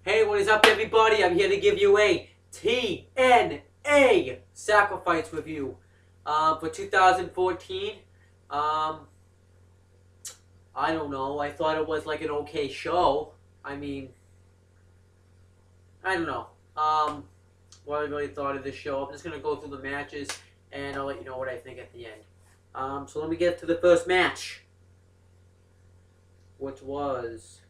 Hey, what is up, everybody? I'm here to give you a TNA Sacrifice review for 2014. I don't know. I thought it was like an okay show. I mean, I don't know. What I really thought of this show. I'm just gonna go through the matches and I'll let you know what I think at the end. So let me get to the first match, which was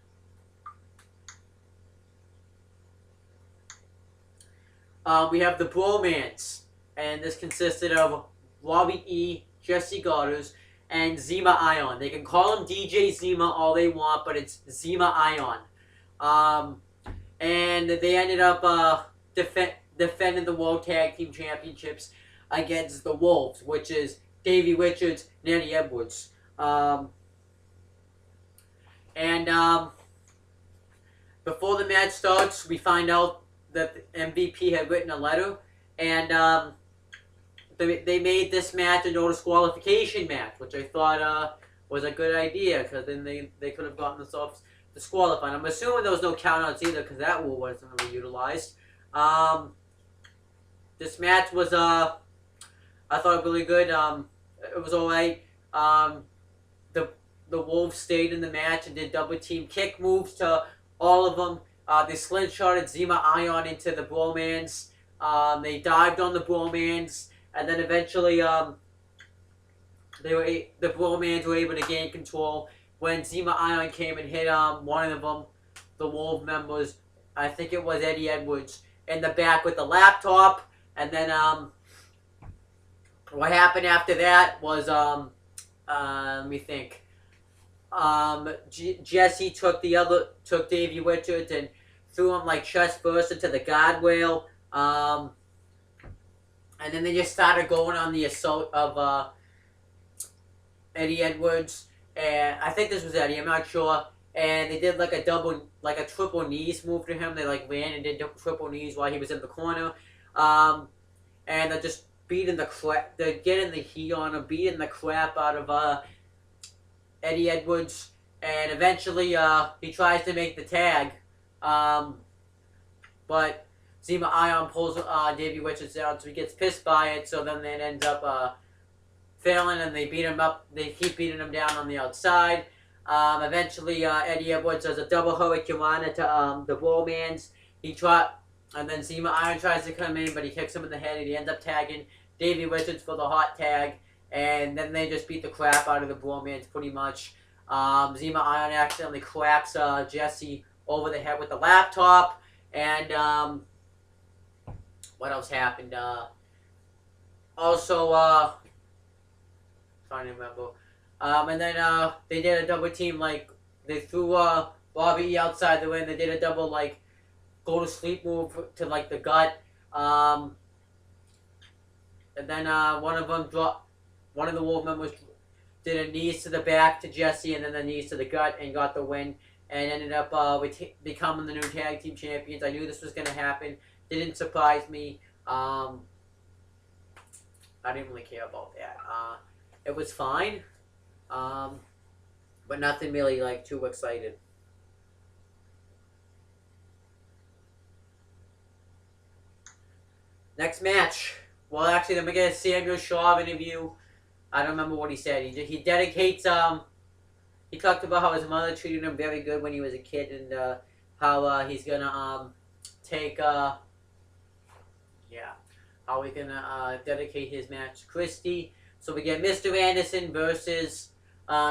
we have the Bromance, and this consisted of Robbie E, Jesse Goddard, and Zima Ion. They can call him DJ Zima all they want, but it's Zima Ion. And they ended up defending the World Tag Team Championships against the Wolves, which is Davey Richards and Eddie Edwards. Before the match starts, we find out that the MVP had written a letter, and they made this match a no disqualification match, which I thought was a good idea, because then they could have gotten themselves disqualified. I'm assuming there was no countouts either, because that rule wasn't really utilized. This match was I thought really good. It was alright. The Wolves stayed in the match and did double team kick moves to all of them. They slingshotted Zima Ion into the Bromance. They dived on the Bromance, and then eventually the Bromance were able to gain control when Zima Ion came and hit one of them, the Wolf members. I think it was Eddie Edwards, in the back with the laptop. And then what happened after that was let me think. Jesse took Davey Richards and threw him like chest first into the guardrail. And then they just started going on the assault of Eddie Edwards. And I think this was Eddie, I'm not sure. And they did like a triple knees move to him. They like ran and did triple knees while he was in the corner. And they're just beating the crap. They're getting the heat on him, beating the crap out of Eddie Edwards. And eventually he tries to make the tag. But Zima Ion pulls Davey Richards down, so he gets pissed by it. So then it ends up failing, and they beat him up. They keep beating him down on the outside. Eventually, Eddie Edwards does a double hurricanrana to the Bromance. And then Zima Ion tries to come in, but he kicks him in the head, and he ends up tagging Davey Richards for the hot tag. And then they just beat the crap out of the Bromance, pretty much. Zima Ion accidentally cracks Jesse over the head with the laptop. And what else happened? Trying to remember. And then they did a double team, like they threw Bobby E outside the ring. They did a double like go to sleep move to like the gut. And then one of the Wolf members did a knees to the back to Jesse, and then the knees to the gut, and got the win, and ended up becoming the new tag team champions. I knew this was going to happen. Didn't surprise me. I didn't really care about that. It was fine, but nothing really like too excited. Next match. Well, actually, then we get a Samuel Shaw interview. I don't remember what he said. He dedicates he talked about how his mother treated him very good when he was a kid, and how he's gonna how he's gonna dedicate his match to Christy. So we get Mr. Anderson versus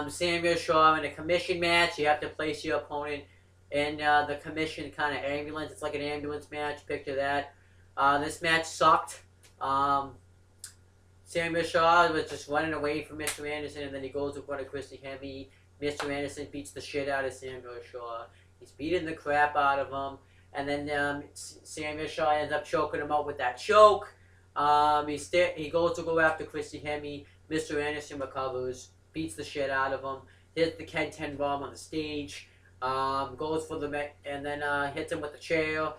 Samuel Shaw in a commission match. You have to place your opponent in the commission kind of ambulance. It's like an ambulance match. Picture that. This match sucked. Samuel Shaw was just running away from Mr. Anderson, and then he goes in front of Christy Hemme. Mr. Anderson beats the shit out of Samuel Shaw. He's beating the crap out of him, and then Samuel Shaw ends up choking him out with that choke. He goes to go after Christy Hemme. Mr. Anderson recovers, beats the shit out of him, hits the Ken 10 bomb on the stage, goes for the and then hits him with the chair.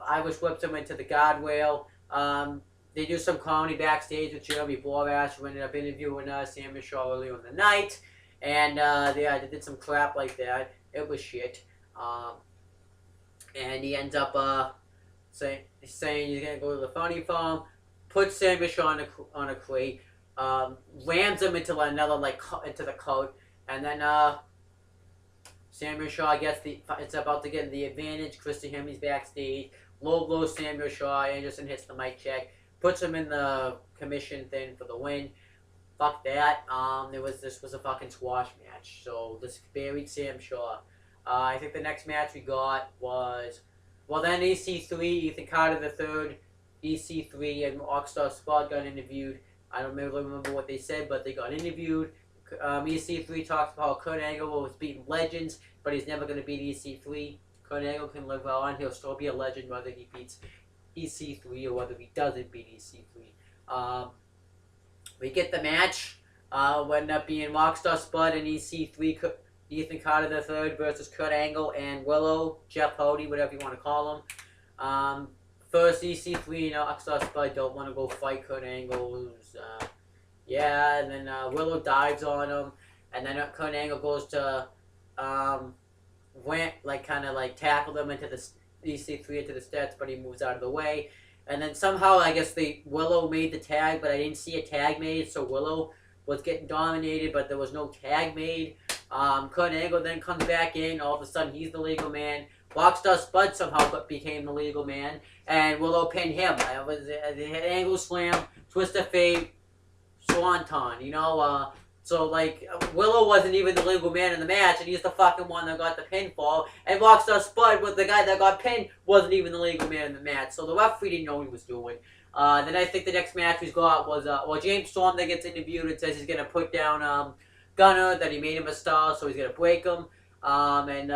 Irish whips him into the guardrail. They do some comedy backstage with Jeremy Borash, who ended up interviewing Samuel Shaw earlier in the night. And they did some crap like that. It was shit. and he ends up saying he's gonna go to the funny farm, puts Samuel Shaw on a crate, rams him into another into the coat, and then Samuel Shaw it's about to get the advantage. Christy Hemi's backstage, low blows Samuel Shaw. Anderson hits the mic check, puts him in the commission thing for the win. Fuck that. This was a fucking squash match, so this buried Sam Shaw. I think the next match we got was, well, then EC3, Ethan Carter III, EC3, and Rockstar Spot got interviewed. I don't really remember what they said, but they got interviewed. EC3 talks about how Kurt Angle was beating legends, but he's never going to beat EC3. Kurt Angle can live well on. He'll still be a legend whether he beats EC3 or whether he doesn't beat EC3. We get the match. Ended up being Rockstar Spud and EC3, Ethan Carter III versus Kurt Angle and Willow, Jeff Hardy, whatever you want to call him. First, EC3 and Rockstar Spud don't want to go fight Kurt Angle. Yeah, and then Willow dives on him, and then Kurt Angle goes to tackle him into the EC3 into the steps, but he moves out of the way. And then somehow, I guess Willow made the tag, but I didn't see a tag made, so Willow was getting dominated, but there was no tag made. Kurt Angle then comes back in. All of a sudden, he's the legal man. Rockstar Spud somehow became the legal man, and Willow pinned him. It was an angle slam, twist of fate, swanton, Willow wasn't even the legal man in the match, and he's the fucking one that got the pinfall. And Rockstar Spud, the guy that got pinned, wasn't even the legal man in the match. So the referee didn't know what he was doing. Then I think the next match we got was James Storm that gets interviewed and says he's gonna put down Gunner, that he made him a star, so he's gonna break him. And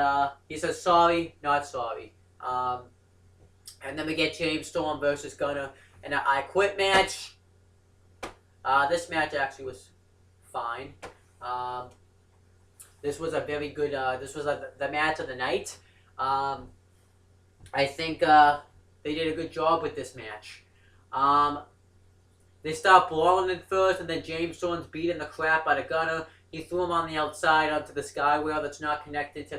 he says sorry, not sorry. And then we get James Storm versus Gunner in an I Quit match. This match actually was fine. This was a very good, this was the match of the night. I think they did a good job with this match. They stopped brawling at first, and then James Storm's beating the crap out of Gunner. He threw him on the outside onto the skywheel that's not connected to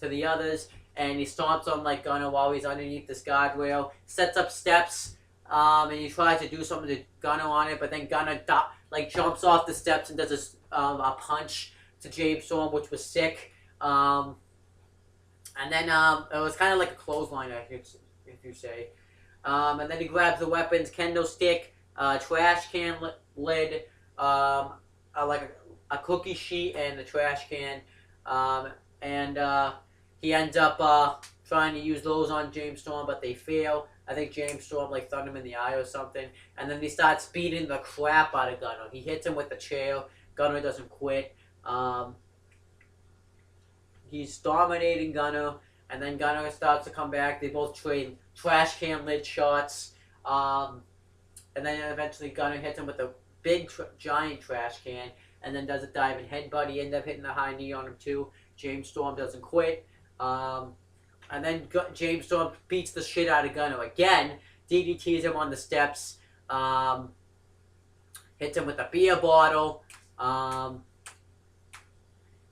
the others, and he stomps on Gunner while he's underneath the skywheel. Sets up steps, and he tries to do something to Gunner on it, but then Gunner jumps off the steps and does a punch to James Storm, which was sick. And then it was kind of like a clothesline, if you say. And then he grabs the weapons, kendo stick, trash can lid, a cookie sheet, and the trash can. And he ends up trying to use those on James Storm, but they fail. I think James Storm thumped him in the eye or something. And then he starts beating the crap out of Gunner. He hits him with the chair. Gunner doesn't quit. He's dominating Gunner. And then Gunner starts to come back. They both trade trash can lid shots. And then eventually Gunner hits him with a big, giant trash can. And then does a diving headbutt. He ends up hitting the high knee on him too. James Storm doesn't quit. And then James Storm beats the shit out of Gunner again. DDTs him on the steps. Hits him with a beer bottle.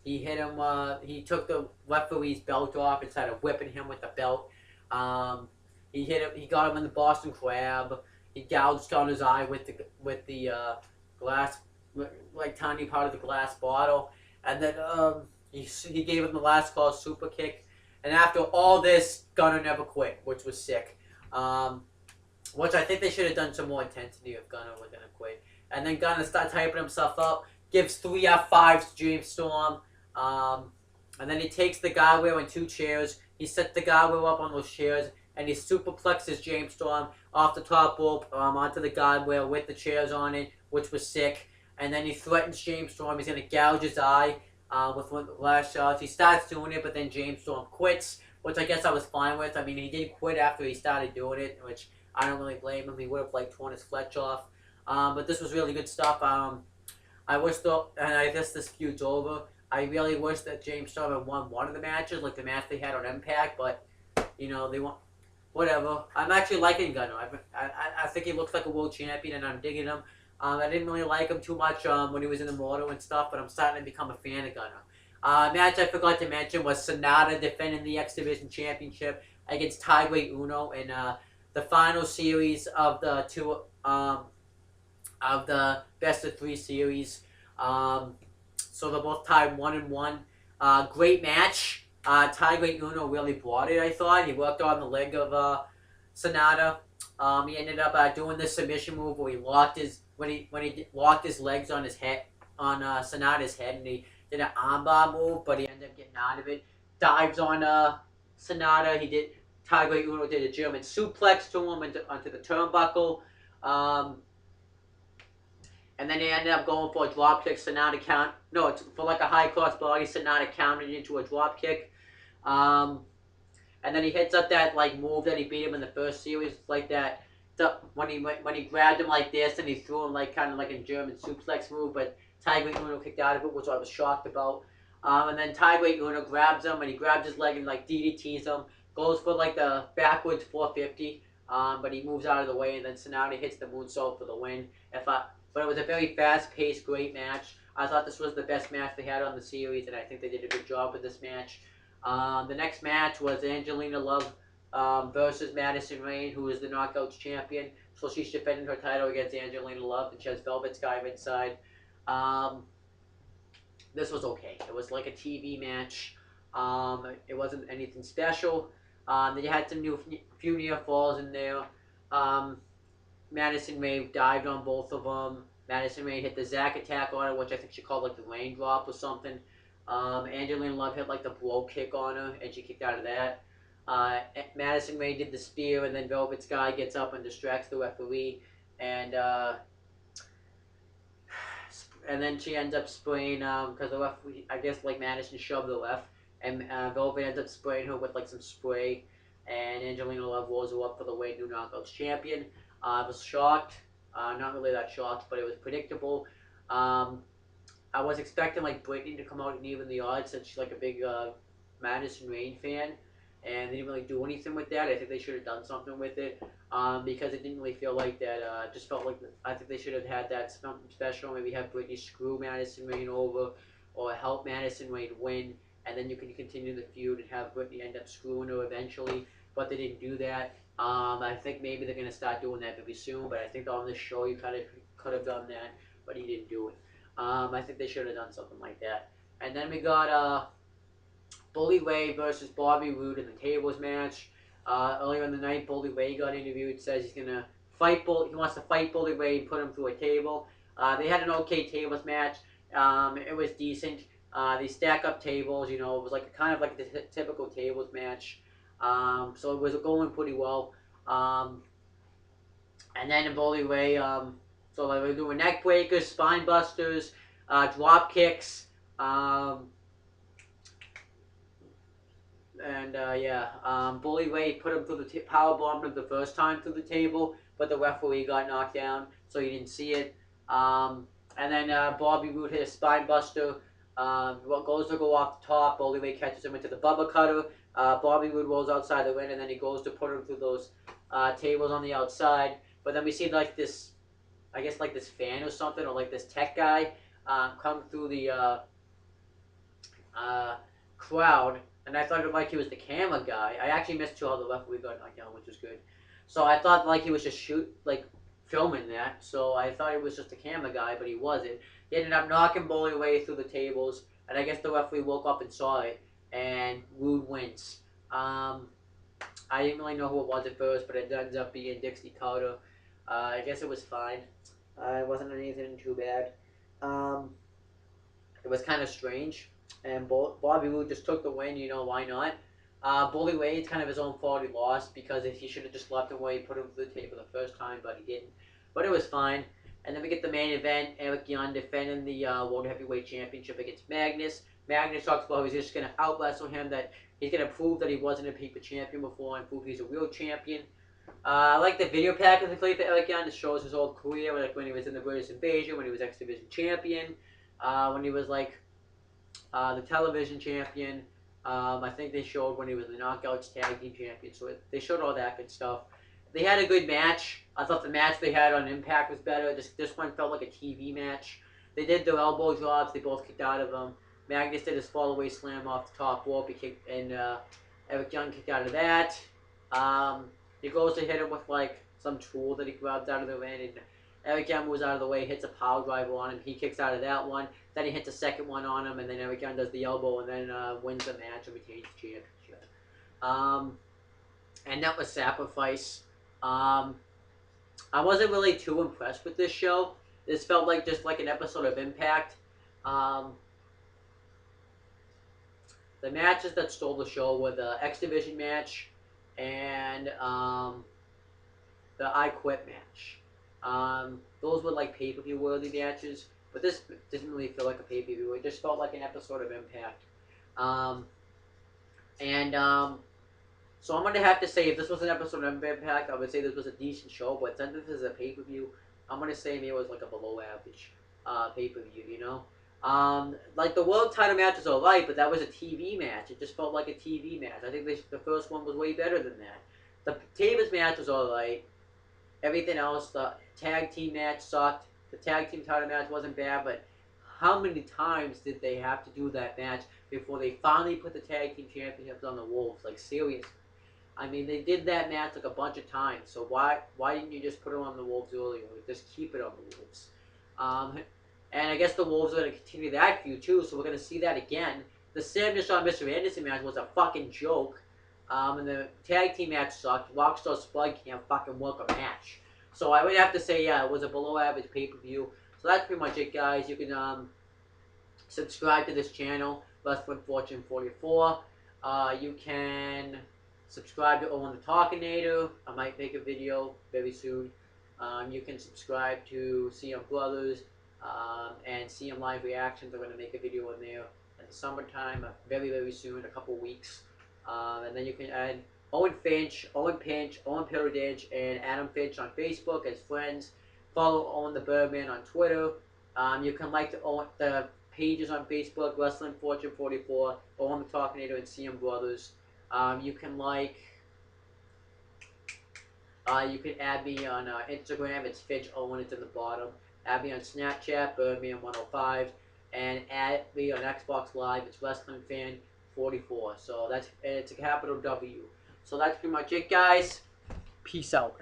He hit him. He took the referee's belt off and started whipping him with the belt. He hit him. He got him in the Boston Crab. He gouged on his eye with the glass, tiny part of the glass bottle. And then he gave him the last call super kick. And after all this, Gunner never quit, which was sick. Which I think they should have done some more intensity if Gunner was going to quit. And then Gunner starts hyping himself up, gives 3 F5s to James Storm. And then he takes the guy wheel and 2 chairs. He sets the guy wheel up on those chairs, and he superplexes James Storm off the top rope onto the guide wheel with the chairs on it, which was sick. And then he threatens James Storm. He's going to gouge his eye with one of the last shots. He starts doing it, but then James Storm quits, which I guess I was fine with. I mean, he did quit after he started doing it, which I don't really blame him. He would have torn his fletch off. But this was really good stuff. I wish, though, and I guess this feud's over. I really wish that James Storm had won one of the matches, like the match they had on Impact, but, they want... Whatever. I'm actually liking Gunner. I think he looks like a world champion, and I'm digging him. I didn't really like him too much when he was in the Immortal and stuff, but I'm starting to become a fan of Gunner. Match I forgot to mention was Sonata defending the X Division Championship against Tiger Uno in the final series of the best of three series. So they're both tied 1-1. Great match. Tiger Uno really brought it. I thought he worked on the leg of Sonata. He ended up doing this submission move where he locked his locked his legs on his head on Sonata's head, and he did an armbar move, but he ended up getting out of it. Dives on Sonata. Tiger Uno did a German suplex to him onto the turnbuckle. And then they ended up going for a drop kick. Sonata count. No, it's for like a high cross body. Sonata counted into a drop kick. And then he hits up that like move that he beat him in the first series, like that. When he grabbed him like this and he threw him like kind of like a German suplex move, but Tiger Uno kicked out of it, which I was shocked about. And then Tiger Uno grabs him and he grabs his leg and like DDTs him, goes for like the backwards 450, but he moves out of the way, and then Sonata hits the moonsault for the win. But it was a very fast-paced, great match. I thought this was the best match they had on the series, and I think they did a good job with this match. The next match was Angelina Love versus Madison Rayne, who is the Knockouts champion. So she's defending her title against Angelina Love, and she has Velvet Sky inside. This was okay. It was like a TV match. It wasn't anything special. They had some few near falls in there. Madison Rayne dived on both of them. Madison Rayne hit the Zack attack on her, which I think she called like the raindrop or something. Angelina Love hit like the blow kick on her, and she kicked out of that. Madison Rayne did the spear, and then Velvet Sky gets up and distracts the referee, and then she ends up spraying because the referee, I guess like Madison shoved the ref, and Velvet ends up spraying her with like some spray, and Angelina Love rolls her up for the way new Knockouts champion. I was shocked, not really that shocked, but it was predictable. I was expecting like Brittany to come out and even the odds, since she's like a big Madison Rayne fan, and they didn't really do anything with that. I think they should have done something with it because it didn't really feel like that. Just felt like I think they should have had that something special. Maybe have Brittany screw Madison Rayne over, or help Madison Rayne win, and then you can continue the feud and have Brittany end up screwing her eventually. But they didn't do that. I think maybe they're gonna start doing that very soon. But I think on this show you kind of could have done that, but he didn't do it. I think they should have done something like that. And then we got Bully Ray versus Bobby Roode in the tables match. Earlier in the night, Bully Ray got interviewed. Says he's gonna fight He wants to fight Bully Ray and put him through a table. They had an okay tables match. It was decent. They stack up tables. You know, it was like kind of like the typical tables match. So it was going pretty well. And then in Bully Ray, so like we're doing neck breakers, spine busters, drop kicks, Bully Ray put him through the power bombed him the first time through the table, but the referee got knocked down, so he didn't see it. And then Bobby Roode hit a spine buster. Goes to go off the top. Bully Ray catches him into the Bubba Cutter. Bobby Roode rolls outside the ring, and then he goes to put him through those tables on the outside. But then we see like this, I guess like this fan or something, or like this tech guy come through the crowd, and I thought like he was the camera guy. I actually missed how the referee got knocked down, which was good. So I thought like he was just filming that. So I thought it was just a camera guy, but he wasn't. He ended up knocking Bully Ray through the tables, and I guess the referee woke up and saw it, and Roode wins. I didn't really know who it was at first, but it ends up being Dixie Carter. I guess it was fine. It wasn't anything too bad. It was kind of strange, and Bobby Roode just took the win. You know, why not? Bully Ray, it's kind of his own fault he lost, because if he should have just left him where he put him through the table the first time, but he didn't. But it was fine. And then we get the main event, Eric Young defending the World Heavyweight Championship against Magnus. Magnus talks about how he's just going to out-wrestle him, that he's going to prove that he wasn't a paper champion before and prove he's a real champion. I like the video package they played for Eric Young. It shows his old career, like when he was in the British Invasion, when he was X Division champion, when he was like the television champion. I think they showed when he was the Knockouts Tag Team champion. So they showed all that good stuff. They had a good match. I thought the match they had on Impact was better. This one felt like a TV match. They did their elbow drops. They both kicked out of them. Magnus did his fall away slam off the top rope. He kicked, and Eric Young kicked out of that. He goes to hit him with like some tool that he grabs out of the ring, and Eric Young moves out of the way, hits a power driver on him. He kicks out of that one. Then he hits a second one on him, and then Eric Young does the elbow, and then wins the match and retains the championship. And that was Sacrifice. I wasn't really too impressed with this show. This felt like just like an episode of Impact. The matches that stole the show were the X Division match and the I Quit match. Those were like pay-per-view worthy matches, but this didn't really feel like a pay-per-view. It just felt like an episode of Impact. So I'm going to have to say, if this was an episode of Impact, I would say this was a decent show, but since this is a pay-per-view, I'm going to say maybe it was like a below-average pay-per-view, you know? Like the world title match was alright, but that was a TV match. It just felt like a TV match. I think the first one was way better than that. The tables match was alright. Everything else, the tag team match sucked. The tag team title match wasn't bad, but how many times did they have to do that match before they finally put the tag team championships on the Wolves? Like, seriously. I mean, they did that match like a bunch of times, so why didn't you just put it on the Wolves earlier? Just keep it on the Wolves. And I guess the Wolves are going to continue that feud too, so we're going to see that again. The Sam Shawn Mr. Anderson match was a fucking joke. And the tag team match sucked. Rockstar Spud can't fucking work a match. So I would have to say, yeah, it was a below average pay-per-view. So that's pretty much it, guys. You can subscribe to this channel, Wrestling Fortune 44. You can subscribe to Owen the Talkinator. I might make a video very soon. You can subscribe to CM Brothers and CM Live Reactions. I'm going to make a video in there in the summertime, very, very soon, a couple weeks. And then you can add Owen Finch, Owen Pinch, Owen Perodinch, and Adam Finch on Facebook as friends. Follow Owen the Birdman on Twitter. You can like the pages on Facebook, Wrestling Fortune 44, Owen the Talkinator, and CM Brothers. You can you can add me on Instagram. It's Finch Owen. It's in the bottom. Add me on Snapchat, Birdman105, and add me on Xbox Live. It's Wrestling Fan 44. So it's a capital W. So that's pretty much it, guys. Peace out.